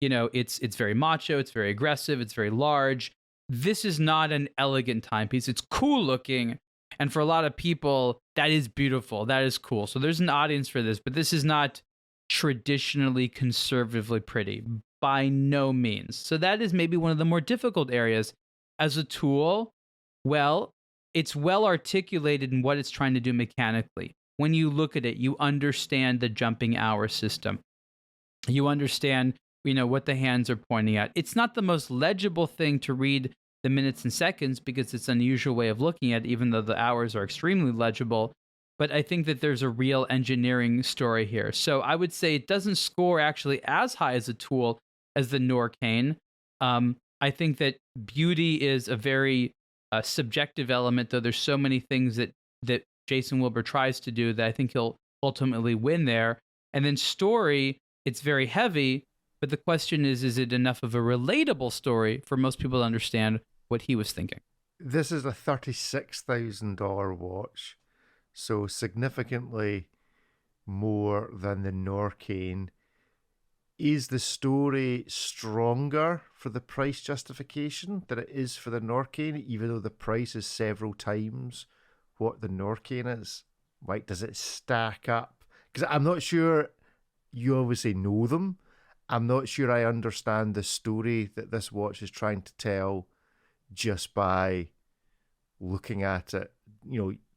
it's very macho, it's very aggressive, it's very large. This is not an elegant timepiece. It's cool looking. And for a lot of people, that is beautiful. That is cool. So there's an audience for this, but this is not traditionally conservatively pretty by no means. So that is maybe one of the more difficult areas. As a tool, well, it's well articulated in what it's trying to do mechanically. When you look at it, you understand the jumping hour system. You understand, what the hands are pointing at. It's not the most legible thing to read the minutes and seconds because it's an unusual way of looking at it, even though the hours are extremely legible. But I think that there's a real engineering story here. So I would say it doesn't score actually as high as a tool as the Norqain. I think that beauty is a very subjective element, though there's so many things that Jason Wilbur tries to do that I think he'll ultimately win there. And then story, it's very heavy, but the question is it enough of a relatable story for most people to understand what he was thinking? This is a $36,000 watch, so significantly more than the Norqain. Is the story stronger for the price justification than it is for the Norqain, even though the price is several times what the Norqain is? Like, does it stack up? Because I'm not sure, you obviously know them. I'm not sure I understand the story that this watch is trying to tell just by looking at it,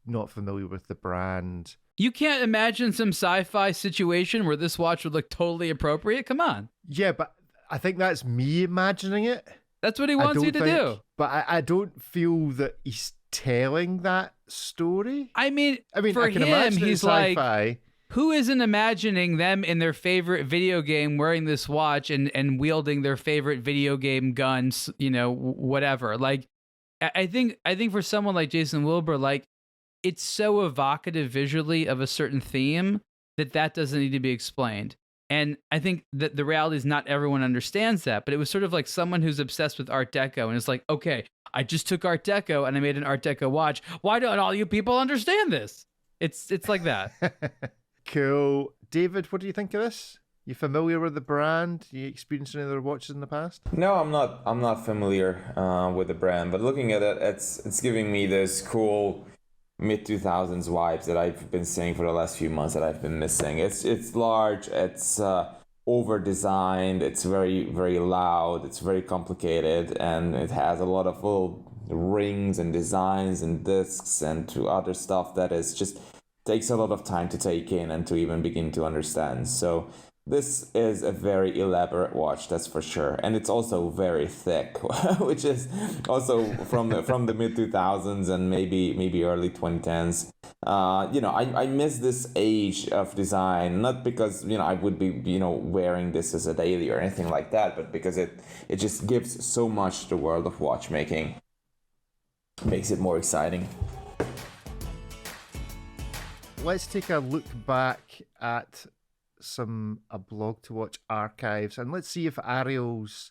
not familiar with the brand. You can't imagine some sci-fi situation where this watch would look totally appropriate? Come on. Yeah, but I think that's me imagining it. That's what he I wants you don't to think, do. but I don't feel that he's telling that story. I mean, for I can him, imagine he's in like, sci-fi. who isn't imagining them in their favorite video game wearing this watch and wielding their favorite video game guns, whatever. Like, I think for someone like Jason Wilbur, like, it's so evocative visually of a certain theme that doesn't need to be explained. And I think that the reality is not everyone understands that, but it was sort of like someone who's obsessed with Art Deco and it's like, okay, I just took Art Deco and I made an Art Deco watch. Why don't all you people understand this? It's like that. Cool. David, what do you think of this? You familiar with the brand? You experienced any of their watches in the past? No, I'm not familiar with the brand, but looking at it, it's giving me this cool mid-2000s vibes that I've been seeing for the last few months that I've been missing. It's large, it's over-designed, it's very, very loud, it's very complicated, and it has a lot of little rings and designs and discs and to other stuff that is just takes a lot of time to take in and to even begin to understand. So this is a very elaborate watch, that's for sure, and it's also very thick, which is also from the mid 2000s and maybe early 2010s. I miss this age of design, not because I would be wearing this as a daily or anything like that, but because it just gives so much to the world of watchmaking, makes it more exciting. Let's take a look back at some aBlogtoWatch archives and let's see if Ariel's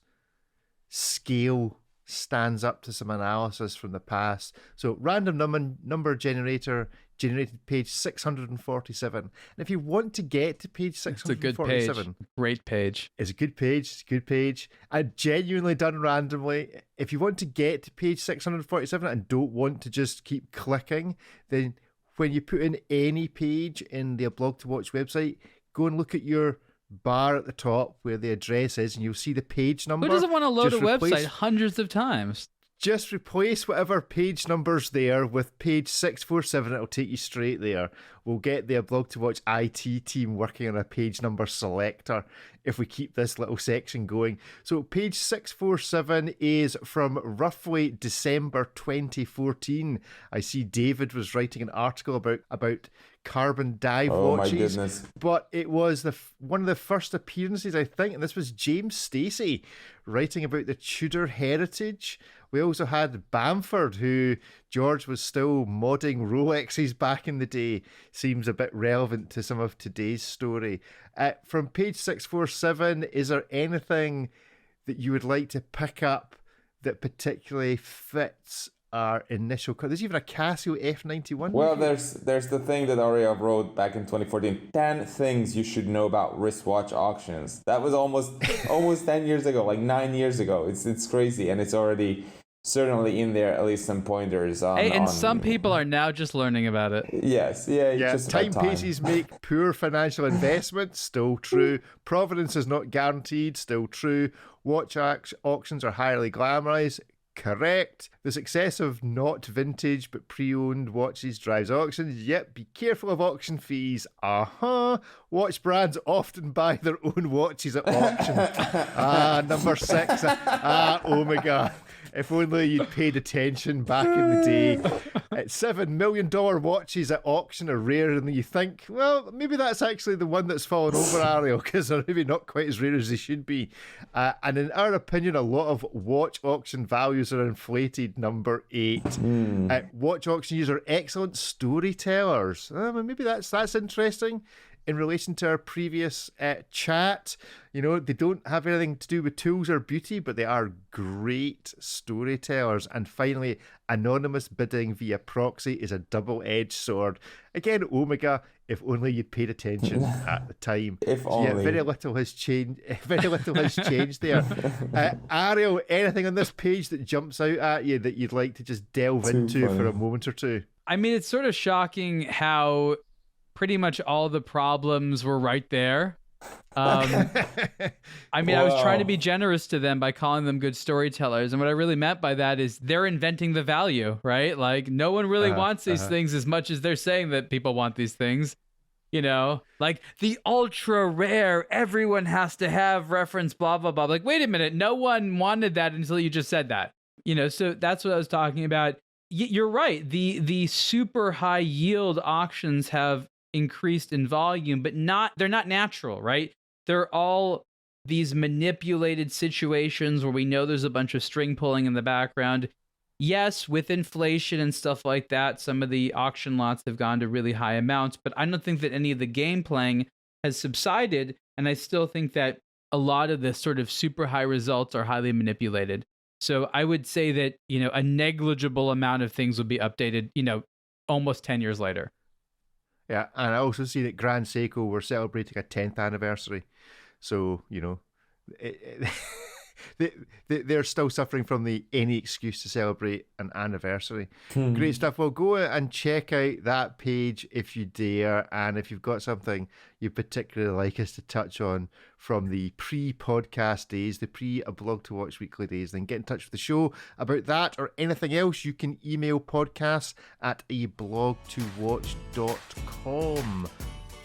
scale stands up to some analysis from the past. So random number generator generated page 647. And if you want to get to page 647, it's a good page. Great page. It's a good page. It's a good page. And genuinely done randomly. If you want to get to page 647 and don't want to just keep clicking, then when you put in any page in the aBlogtoWatch website, go and look at your bar at the top where the address is and you'll see the page number. Who doesn't want to load Just a website hundreds of times? Just replace whatever page number's there with page 647. It'll take you straight there. We'll get the aBlogtoWatch IT team working on a page number selector if we keep this little section going. So page 647 is from roughly December 2014. I see David was writing an article about carbon dive watches. My goodness. But it was one of the first appearances, I think, and this was James Stacey writing about the Tudor heritage. We also had Bamford, who George was still modding Rolexes back in the day. Seems a bit relevant to some of today's story. From page 647, is there anything that you would like to pick up that particularly fits our initial cut? There's even a Casio F91. Well, there's the thing that Ariel wrote back in 2014. 10 things you should know about wristwatch auctions. That was almost 10 years ago, like 9 years ago. It's crazy, and it's already certainly in there, at least some pointers on. And some people are now just learning about it. Yes, yeah. Just timepieces make poor financial investments, still true. Provenance is not guaranteed, still true. Watch auctions are highly glamorized. Correct. The success of not vintage but pre-owned watches drives auctions. Yep, be careful of auction fees. Watch brands often buy their own watches at auction. Number 6. Omega. If only you'd paid attention back in the day. $7 million watches at auction are rarer than you think. Well, maybe that's actually the one that's fallen over, Ariel, because they're maybe not quite as rare as they should be. And in our opinion, a lot of watch auction values are inflated. Number 8. Watch auction users are excellent storytellers. Maybe that's interesting. In relation to our previous chat, they don't have anything to do with tools or beauty, but they are great storytellers. And finally, anonymous bidding via proxy is a double-edged sword. Again, Omega, if only you paid attention at the time. If only. Yeah, very little has changed. Very little has changed there. Ariel, anything on this page that jumps out at you that you'd like to just delve into for a moment or two? I mean, it's sort of shocking how pretty much all the problems were right there. I was trying to be generous to them by calling them good storytellers. And what I really meant by that is they're inventing the value, right? Like no one really wants these things as much as they're saying that people want these things. Like the ultra rare, everyone has to have reference, blah, blah, blah. Like, wait a minute, no one wanted that until you just said that. So that's what I was talking about. You're right. The super high yield auctions have increased in volume, but they're not natural, right? They're all these manipulated situations where we know there's a bunch of string pulling in the background. Yes, with inflation and stuff like that, some of the auction lots have gone to really high amounts, but I don't think that any of the game playing has subsided. And I still think that a lot of the sort of super high results are highly manipulated. So I would say that, a negligible amount of things will be updated, almost 10 years later. Yeah, and I also see that Grand Seiko were celebrating a 10th anniversary. So, they're still suffering from any excuse to celebrate an anniversary. Great stuff. Well, go and check out that page if you dare, and if you've got something you particularly like us to touch on from the pre-podcast days, the pre-aBlogtoWatch weekly days, then get in touch with the show about that or anything else. You can email podcasts@ablogtowatch.com.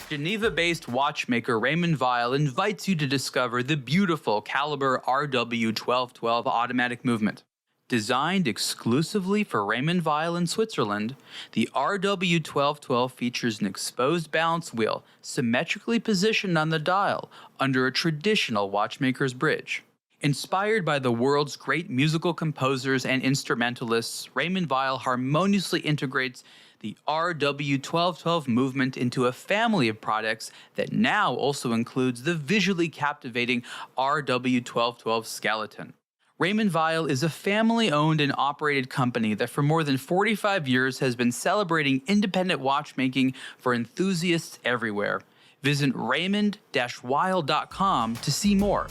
Geneva-based watchmaker Raymond Weil invites you to discover the beautiful Caliber RW1212 automatic movement. Designed exclusively for Raymond Weil in Switzerland, the RW1212 features an exposed balance wheel symmetrically positioned on the dial under a traditional watchmaker's bridge. Inspired by the world's great musical composers and instrumentalists, Raymond Weil harmoniously integrates the RW1212 movement into a family of products that now also includes the visually captivating RW1212 skeleton. Raymond Weil is a family-owned and operated company that for more than 45 years has been celebrating independent watchmaking for enthusiasts everywhere. Visit raymond-weil.com to see more.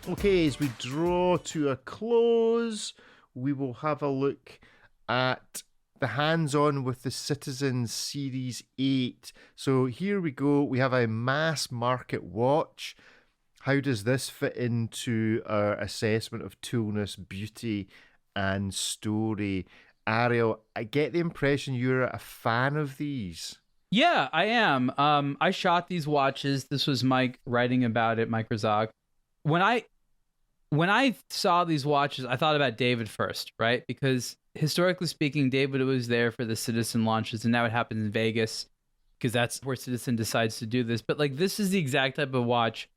Okay, as we draw to a close, we will have a look at the hands-on with the Citizen Series 8. So here we go. We have a mass market watch. How does this fit into our assessment of Toolness, beauty, and story? Ariel, I get the impression you're a fan of these. Yeah, I am. I shot these watches. This was Mike writing about it, Mike Razak. When I saw these watches, I thought about David first, right? Because historically speaking, David was there for the Citizen launches, and now it happens in Vegas because that's where Citizen decides to do this. But like, this is the exact type of watch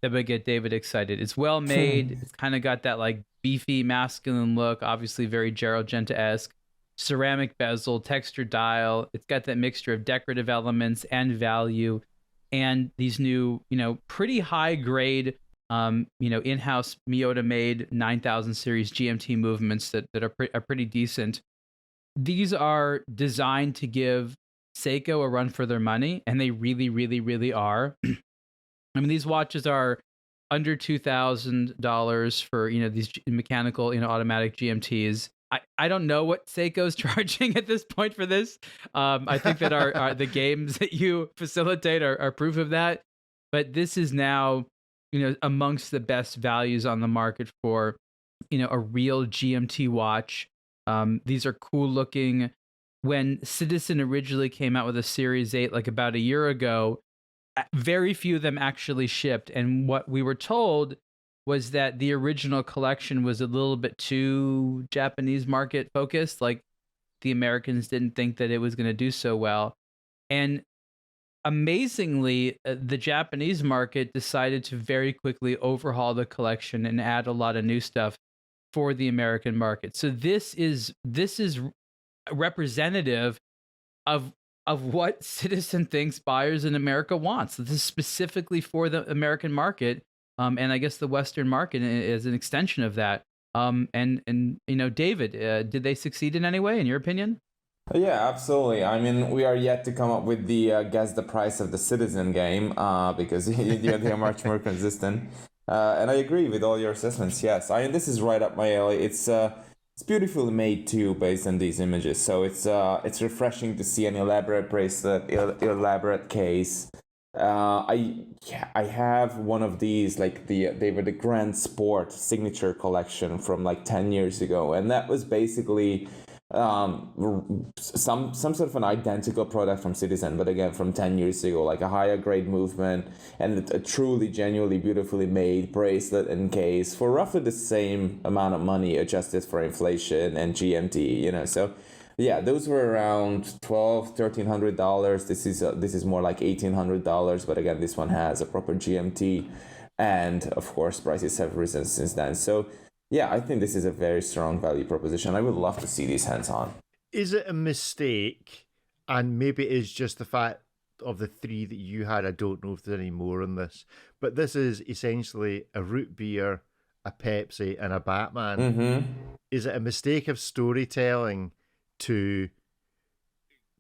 that would get David excited. It's well made. It's kind of got that like beefy masculine look, obviously very Gerald Genta-esque. Ceramic bezel, textured dial. It's got that mixture of decorative elements and value, and these new, pretty high grade, in-house Miyota-made 9000 series GMT movements that are pretty decent. These are designed to give Seiko a run for their money, and they really, really, really are. I mean, these watches are under $2,000 for, these mechanical, automatic GMTs. I don't know what Seiko's charging at this point for this. I think that our the games that you facilitate are proof of that. But this is now, amongst the best values on the market for, a real GMT watch. These are cool looking. When Citizen originally came out with a Series 8, like about a year ago, very few of them actually shipped. And what we were told was that the original collection was a little bit too Japanese market focused. Like, the Americans didn't think that it was going to do so well. And amazingly, the Japanese market decided to very quickly overhaul the collection and add a lot of new stuff for the American market. So this is representative of what Citizen thinks buyers in America wants. This is specifically for the American market, and I guess the Western market is an extension of that. And David, did they succeed in any way, in your opinion? Yeah, absolutely. I mean, we are yet to come up with the guess the price of the Citizen game, because they are much more consistent. And I agree with all your assessments. Yes, I mean, this is right up my alley. It's beautifully made too, based on these images. So it's refreshing to see an elaborate bracelet, elaborate case. I have one of these, like they were the Grand Sport signature collection from like 10 years ago, and that was basically some sort of an identical product from Citizen, but again from 10 years ago, like a higher grade movement and a truly genuinely beautifully made bracelet and case for roughly the same amount of money adjusted for inflation and GMT, you know. So yeah, those were around $1,200-$1,300. This is more like $1,800, but again, this one has a proper GMT, and of course prices have risen since then. So yeah, I think this is a very strong value proposition. I would love to see these hands-on. Is it a mistake? And maybe it is just the fact of the three that you had. I don't know if there's any more on this. But this is essentially a root beer, a Pepsi, and a Batman. Mm-hmm. Is it a mistake of storytelling to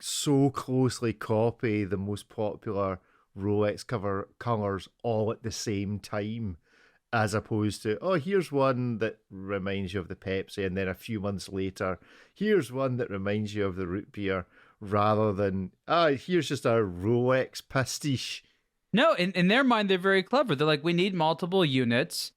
so closely copy the most popular Rolex colours all at the same time? As opposed to, oh, here's one that reminds you of the Pepsi, and then a few months later, here's one that reminds you of the root beer, rather than, here's just a Rolex pastiche. No, in their mind, they're very clever. They're like, we need multiple units,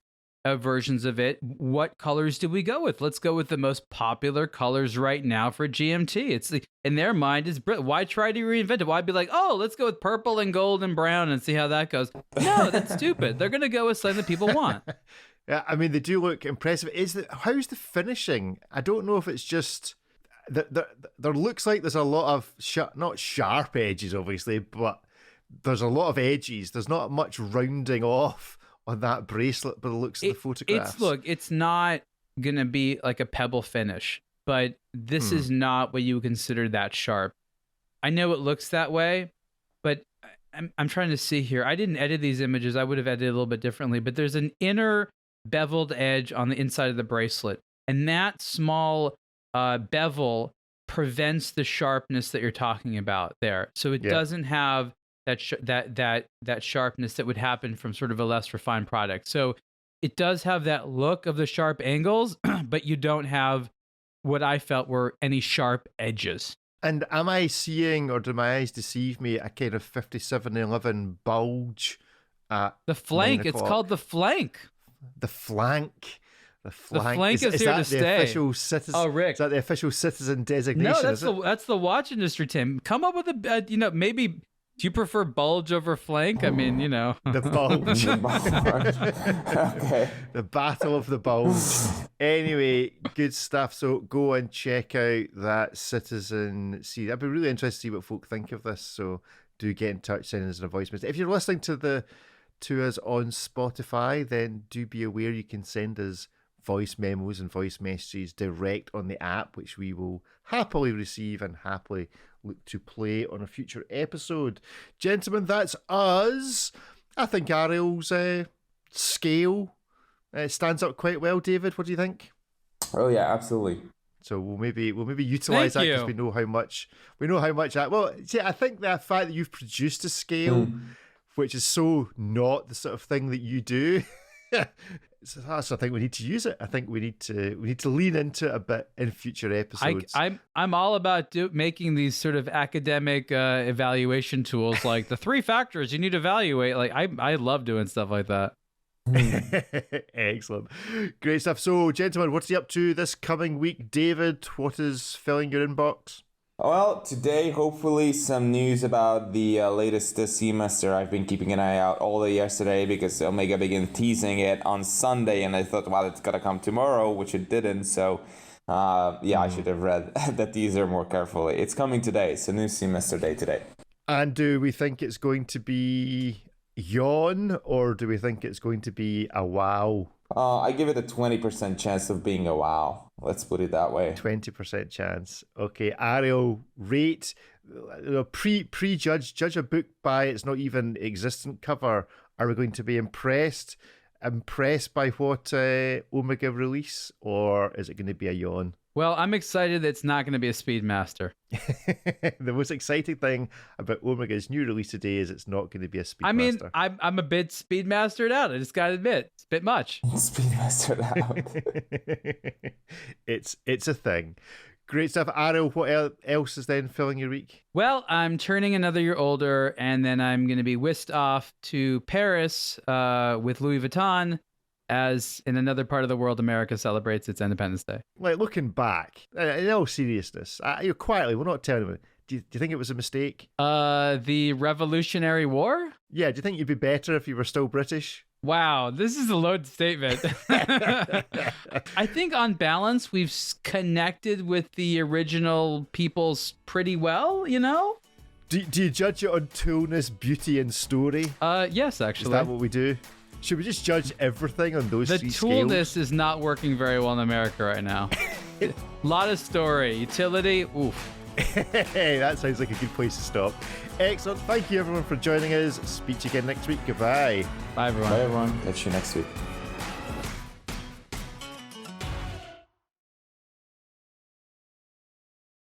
versions of it. What colors do we go with? Let's go with the most popular colors right now for GMT. In their mind, is why try to reinvent it? Why be like, oh, let's go with purple and gold and brown and see how that goes? No, that's stupid. They're gonna go with something that people want. Yeah, I mean, they do look impressive. How's the finishing? I don't know if it's just there looks like there's a lot of not sharp edges, obviously, but there's a lot of edges. There's not much rounding off on that bracelet, but it looks at the photographs. It's not gonna be like a pebble finish, but this is not what you would consider that sharp. I know it looks that way, but I'm trying to see here. I didn't edit these images. I would have edited a little bit differently, but there's an inner beveled edge on the inside of the bracelet, and that small bevel prevents the sharpness that you're talking about there. So it doesn't have that sharpness that would happen from sort of a less refined product. So it does have that look of the sharp angles, but you don't have what I felt were any sharp edges. And am I seeing, or do my eyes deceive me, a kind of 5711 bulge at the flank? It's called the flank. The flank. The flank is here to stay. Official citizen, oh, Rick. Is that the official citizen designation? No, that's the watch industry, Tim. Come up with a, maybe. Do you prefer bulge over flank? I mean, The bulge. The bulge. Okay. The battle of the bulge. Anyway, good stuff. So go and check out that Citizen series. I'd be really interested to see what folk think of this. So do get in touch, send us a voice message. If you're listening to us on Spotify, then do be aware you can send us voice memos and voice messages direct on the app, which we will happily receive and happily look to play on a future episode. Gentlemen, that's us. I think Ariel's scale stands up quite well. David, what do you think? Oh yeah, absolutely. So we'll maybe utilize that because we know how much that. Well, see, I think the fact that you've produced a scale, which is so not the sort of thing that you do. So I think we need to use it. I think we need to lean into it a bit in future episodes. I'm all about making these sort of academic evaluation tools, like the 3 factors you need to evaluate. Like I love doing stuff like that. Excellent, great stuff. So, gentlemen, what's he up to this coming week? David, what is filling your inbox? Well, today, hopefully, some news about the latest semester. I've been keeping an eye out all day yesterday because Omega began teasing it on Sunday, and I thought, well, it's going to come tomorrow, which it didn't. So, I should have read the teaser more carefully. It's coming today. It's a new semester day today. And do we think it's going to be yawn, or do we think it's going to be a wow? I give it a 20% chance of being a wow. Let's put it that way. 20% chance. Okay, Ariel, rate, judge a book by its not even existent cover. Are we going to be impressed by what Omega release, or is it going to be a yawn? Well, I'm excited that it's not going to be a Speedmaster. The most exciting thing about Omega's new release today is it's not going to be a Speedmaster. I mean, I'm a bit Speedmastered out. I just got to admit, it's a bit much. Speedmastered out. It's a thing. Great stuff. Ariel, what else is then filling your week? Well, I'm turning another year older, and then I'm going to be whisked off to Paris with Louis Vuitton as in another part of the world, America celebrates its Independence Day. Like, looking back, in all seriousness, quietly, we're not telling you. Do you think it was a mistake? The Revolutionary War? Yeah, do you think you'd be better if you were still British? Wow, this is a loaded statement. I think on balance, we've connected with the original peoples pretty well, you know? Do you judge it on Toolness, beauty, and story? Yes, actually. Is that what we do? Should we just judge everything on those the three Toolness scales? is not working very well in America right now. Lot of story. Utility, oof. Hey, that sounds like a good place to stop. Excellent. Thank you, everyone, for joining us. Speak to you again next week. Goodbye. Bye, everyone. Bye, everyone. Catch you next week.